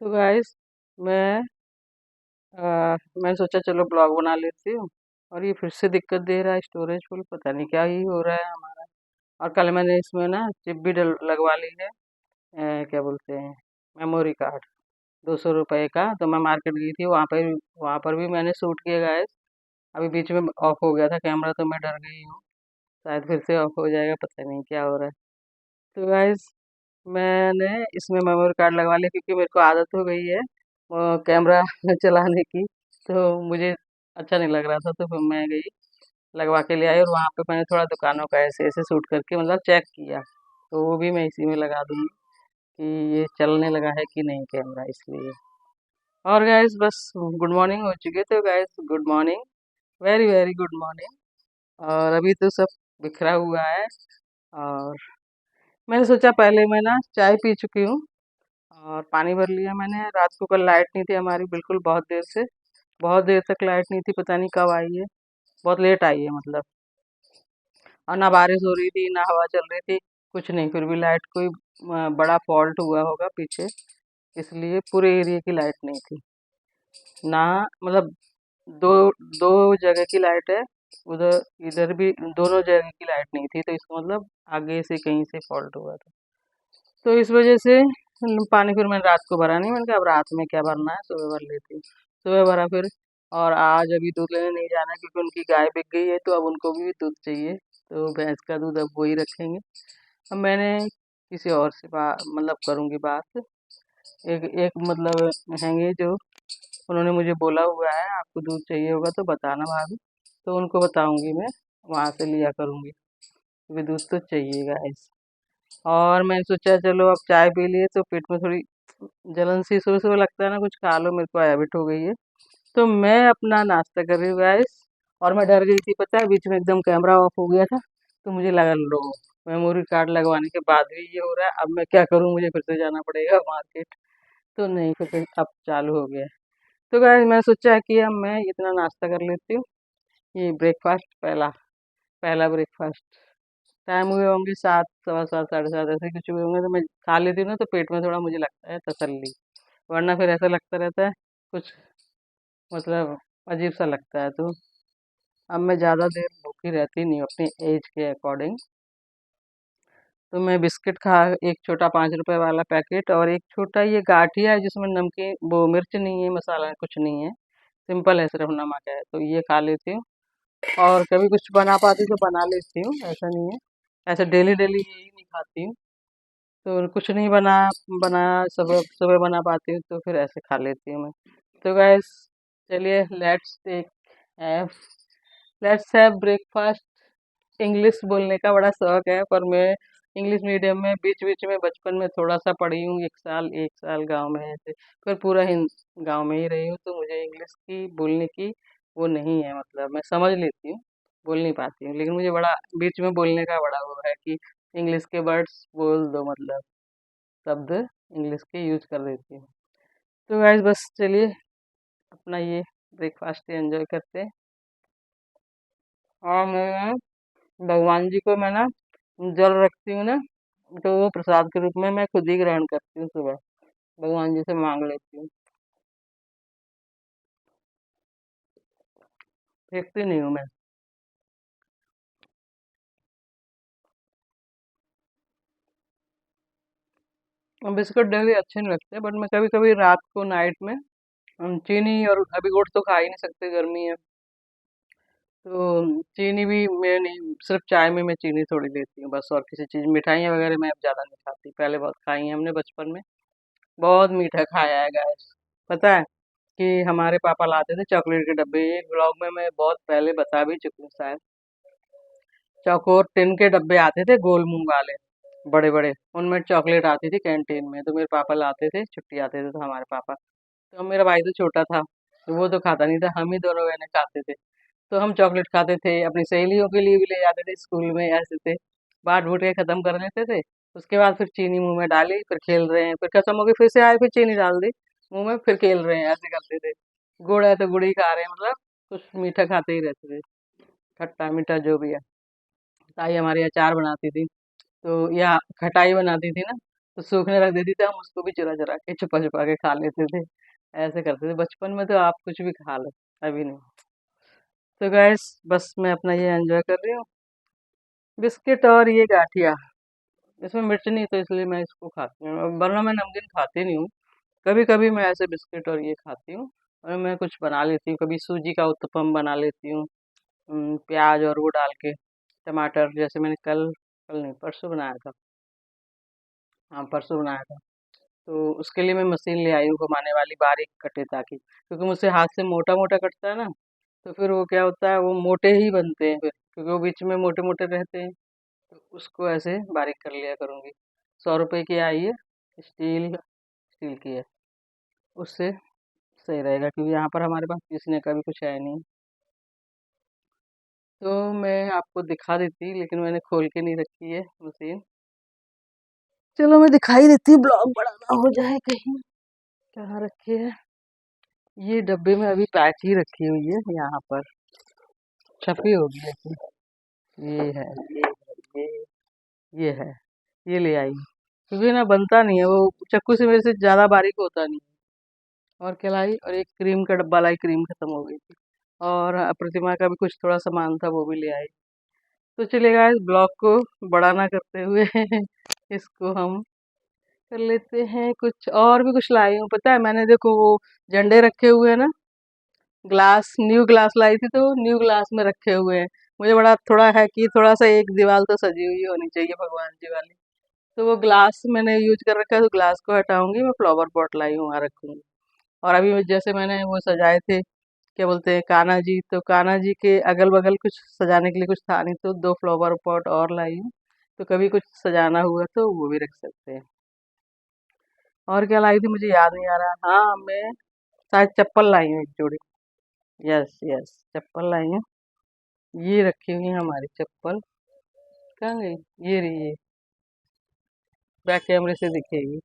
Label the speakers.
Speaker 1: तो गाइस मैं मैंने सोचा चलो ब्लॉग बना लेती हूँ। और ये फिर से दिक्कत दे रहा है, स्टोरेज फुल, पता नहीं क्या ही हो रहा है हमारा। और कल मैंने इसमें ना चिप भी लगवा ली है। क्या बोलते हैं, मेमोरी कार्ड, 200 रुपये का। तो मैं मार्केट गई थी, वहाँ पर भी मैंने शूट किया गाइस। अभी बीच में ऑफ हो गया था कैमरा, तो मैं डर गई हूँ शायद फिर से ऑफ हो जाएगा, पता नहीं क्या हो रहा है। तो गाइस मैंने इसमें मेमोरी कार्ड लगवा लिया क्योंकि मेरे को आदत हो गई है कैमरा चलाने की। तो मुझे अच्छा नहीं लग रहा था, तो फिर मैं गई लगवा के ले आई। और वहाँ पे मैंने थोड़ा दुकानों का ऐसे ऐसे शूट करके मतलब चेक किया। तो वो भी मैं इसी में लगा दूंगी कि ये चलने लगा है कि नहीं कैमरा, इसलिए। और गाइस बस गुड मॉर्निंग हो चुकी है, तो guys good morning, very very good morning. और अभी तो सब बिखरा हुआ है। और मैंने सोचा पहले मैं ना चाय पी चुकी हूँ और पानी भर लिया मैंने। रात को कल लाइट नहीं थी हमारी बिल्कुल, बहुत देर से, बहुत देर तक लाइट नहीं थी, पता नहीं कब आई है। बहुत लेट आई है मतलब। और ना बारिश हो रही थी ना हवा चल रही थी, कुछ नहीं, फिर भी लाइट कोई बड़ा फॉल्ट हुआ होगा पीछे, इसलिए पूरे एरिया की लाइट नहीं थी ना। मतलब दो दो जगह की लाइट है, उधर इधर भी दोनों जगह की लाइट नहीं थी, तो इसका मतलब आगे से कहीं से फॉल्ट हुआ था। तो इस वजह से पानी फिर मैंने रात को भरा नहीं, मैंने कहा अब रात में क्या भरना है, सुबह भर लेती हूँ। सुबह भरा फिर। और आज अभी दूध लेने नहीं जाना है क्योंकि उनकी गाय बिक गई है, तो अब उनको भी दूध चाहिए। तो भैंस का दूध अब वही रखेंगे। अब मैंने किसी और से बात मतलब करूँगी बात। एक एक मतलब हैंगे जो, उन्होंने मुझे बोला हुआ है आपको दूध चाहिए होगा तो बताना भाभी। तो उनको बताऊंगी मैं, वहाँ से लिया करूँगी क्योंकि दूध तो चाहिएगा ऐसे। और मैंने सोचा चलो अब चाय पी लिए तो पेट में थोड़ी जलन सी सुबह सुबह लगता है ना, कुछ खा लो, मेरे को हैबिट हो गई है। तो मैं अपना नाश्ता कर रही हूँ गाइस। और मैं डर गई थी, पता है, बीच में एकदम कैमरा ऑफ हो गया था। तो मुझे लगा लो, मेमोरी कार्ड लगवाने के बाद भी ये हो रहा है, अब मैं क्या करूँ, मुझे फिर से जाना पड़ेगा मार्केट। तो नहीं, फिर अब चालू हो गया है। तो गाइस मैं सोचा कि अब मैं इतना नाश्ता कर लेती हूँ। ये ब्रेकफास्ट, पहला पहला ब्रेकफास्ट। टाइम हुए होंगे 7, 7:15, 7:30 ऐसे कुछ हुए होंगे, तो मैं खा लेती हूँ ना, तो पेट में थोड़ा मुझे लगता है तसल्ली। वरना फिर ऐसा लगता रहता है कुछ, मतलब अजीब सा लगता है। तो अब मैं ज़्यादा देर भूखी रहती नहीं हूँ अपनी एज के अकॉर्डिंग। तो मैं बिस्किट खा, एक छोटा 5 रुपए वाला पैकेट, और एक छोटा ये गाठिया है जिसमें नमकीन, वो मिर्च नहीं है, मसाला कुछ नहीं है, सिंपल है, सिर्फ नमक है, तो ये खा लेती हूँ। और कभी कुछ बना पाती तो बना लेती हूँ, ऐसा नहीं है। ऐसे डेली डेली यही नहीं खाती हूँ। तो कुछ नहीं बना सुबह सुबह बना पाती हूँ तो फिर ऐसे खा लेती हूँ मैं। तो गैस चलिए, have let's have breakfast. English बोलने का बड़ा शौक है, पर मैं इंग्लिश मीडियम में बीच बीच में बचपन में थोड़ा सा पढ़ी हूँ, 1 साल गांव में ऐसे। फिर पूरा हिंद गांव में ही रही हूँ, तो मुझे इंग्लिश की बोलने की वो नहीं है, मतलब मैं समझ लेती हूँ, बोल नहीं पाती हूँ, लेकिन मुझे बड़ा बीच में बोलने का बड़ा वो है कि इंग्लिश के वर्ड्स बोल दो, मतलब शब्द इंग्लिश के यूज कर देती हूँ। तो गाइस बस चलिए अपना ये ब्रेकफास्ट एंजॉय करते हैं। और मैं भगवान जी को मैं ना जल रखती हूँ ना, तो वो प्रसाद के रूप में मैं खुद ही ग्रहण करती हूँ सुबह, भगवान जी से मांग लेती हूँ, फेंकती नहीं हूँ मैं। बिस्कुट डेली अच्छे नहीं लगते, बट मैं कभी कभी रात को नाइट में चीनी, और अभी गुड़ तो खा ही नहीं सकते, गर्मी है। तो चीनी भी मैं नहीं, सिर्फ चाय में मैं चीनी थोड़ी लेती हूँ बस, और किसी चीज़ मिठाइयाँ वगैरह मैं अब ज़्यादा नहीं खाती, पहले बहुत खाई हैं हमने बचपन में, बहुत मीठा खाया है गाइस। पता है कि हमारे पापा लाते थे चॉकलेट के डब्बे, एक ब्लॉग में मैं बहुत पहले बता भी चुकी हूँ शायद। चौकोर टिन के डब्बे आते थे गोल मुंह वाले, बड़े बड़े, उनमें चॉकलेट आती थी कैंटीन में, तो मेरे पापा लाते थे, छुट्टी आते थे तो हमारे पापा। तो मेरा भाई तो छोटा था, तो वो तो खाता नहीं था, हम ही दोनों बहनें खाते थे। तो हम चॉकलेट खाते थे, अपनी सहेलियों के लिए भी ले जाते थे स्कूल में, ऐसे थे, बांट बूट के खत्म कर लेते थे। उसके बाद फिर चीनी मुंह में डाली, फिर खेल रहे हैं, फिर खत्म हो गई, फिर से आए, फिर चीनी डाल दी मुंह में, फिर खेल रहे हैं, ऐसे करते थे। गुड़ है तो गुड़ ही खा रहे हैं, मतलब कुछ मीठा खाते ही रहते थे, खट्टा मीठा जो भी है। ताई हमारी अचार बनाती थी, तो या खटाई बनाती थी ना, तो सूखने रख देती थी, हम उसको भी चुरा चुरा के छुपा छुपा के खा लेते थे। ऐसे करते थे बचपन में, तो आप कुछ भी खा लो, अभी नहीं। तो गैस बस मैं अपना ये एंजॉय कर रही हूँ, बिस्किट और ये गाठिया। इसमें मिर्च नहीं तो इसलिए मैं इसको खाती हूँ, वरना मैं नमकीन खाती नहीं हूँ। कभी कभी मैं ऐसे बिस्किट और ये खाती हूँ। और मैं कुछ बना लेती हूँ, कभी सूजी का उत्तपम बना लेती हूँ, प्याज और वो डाल के, टमाटर, जैसे मैंने कल कल नहीं परसों बनाया था। हाँ, परसों बनाया था। तो उसके लिए मैं मशीन ले आई हूँ घुमाने वाली, बारीक कटे ताकि, क्योंकि मुझसे हाथ से मोटा मोटा कटता है ना, तो फिर वो क्या होता है, वो मोटे ही बनते हैं फिर, क्योंकि वो बीच में मोटे मोटे रहते हैं। तो उसको ऐसे बारीक कर लिया करूँगी। 100 रुपए की आई है, स्टील स्टील की है। उससे सही रहेगा, क्योंकि यहाँ पर हमारे पास पीसने का भी कुछ है नहीं। तो मैं आपको दिखा देती, लेकिन मैंने खोल के नहीं रखी है मशीन। चलो मैं दिखाई देती हूँ, ब्लॉग बड़ा ना हो जाए कहीं। कहाँ रखी है? ये डब्बे में अभी पैक ही रखी हुई है यहाँ पर, छपी होगी ऐसी। ये है, ये ये है, ये ले आई। क्योंकि ना बनता नहीं है वो, चाकू से मेरे से ज्यादा बारीक होता नहीं। और क्या लाई, और एक क्रीम का डब्बा लाई, क्रीम खत्म हो गई थी। और प्रतिमा का भी कुछ थोड़ा सामान था, वो भी ले आई। तो चलेगा, इस ब्लॉग को बड़ा ना करते हुए इसको हम कर लेते हैं। कुछ और भी कुछ लाई हूँ, पता है मैंने, देखो वो झंडे रखे हुए हैं ना, ग्लास, न्यू ग्लास लाई थी, तो न्यू ग्लास में रखे हुए हैं। मुझे बड़ा थोड़ा है कि थोड़ा सा एक दीवार तो सजी हुई होनी चाहिए भगवान जी वाली। तो वो ग्लास मैंने यूज कर रखा है, तो ग्लास को हटाऊंगी, मैं फ्लावर पॉट लाई हूँ, वहाँ रखूंगी। और अभी जैसे मैंने वो सजाए थे, क्या बोलते हैं, कान्हा जी, तो कान्हा जी के अगल बगल कुछ सजाने के लिए कुछ था नहीं, तो 2 फ्लावर पॉट और लाई हूँ। तो कभी कुछ सजाना हुआ तो वो भी रख सकते हैं। और क्या लाई थी मुझे याद नहीं आ रहा। हाँ, मैं शायद चप्पल लाई हूँ एक जोड़ी। यस यस, चप्पल लाई हूँ। ये रखी हुई है हमारी चप्पल। कहाँ गई? ये रही, ये बैक कैमरे से दिखेगी।